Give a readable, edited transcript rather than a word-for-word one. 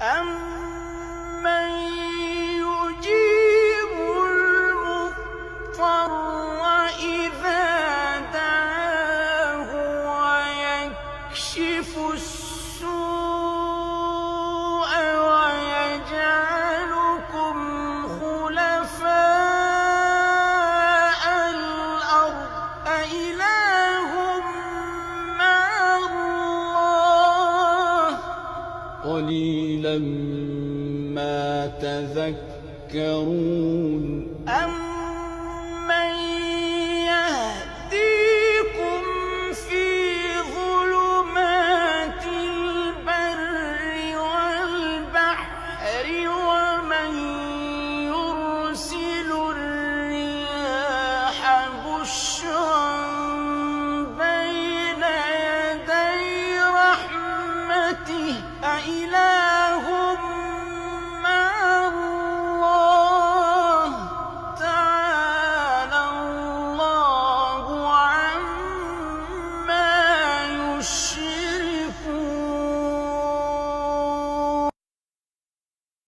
أَمَّن يُجِيبُ الْمُضْطَرَّ إِذَا دَعَاهُ وَيَكْشِفُ السُّوءَ وَيَجْعَلُكُمْ خُلَفَاءَ الْأَرْضِ أَإِلَٰهٌ مَّعَ اللَّهِ ۚ قَلِيلًا مَّا تَذَكَّرُونَ.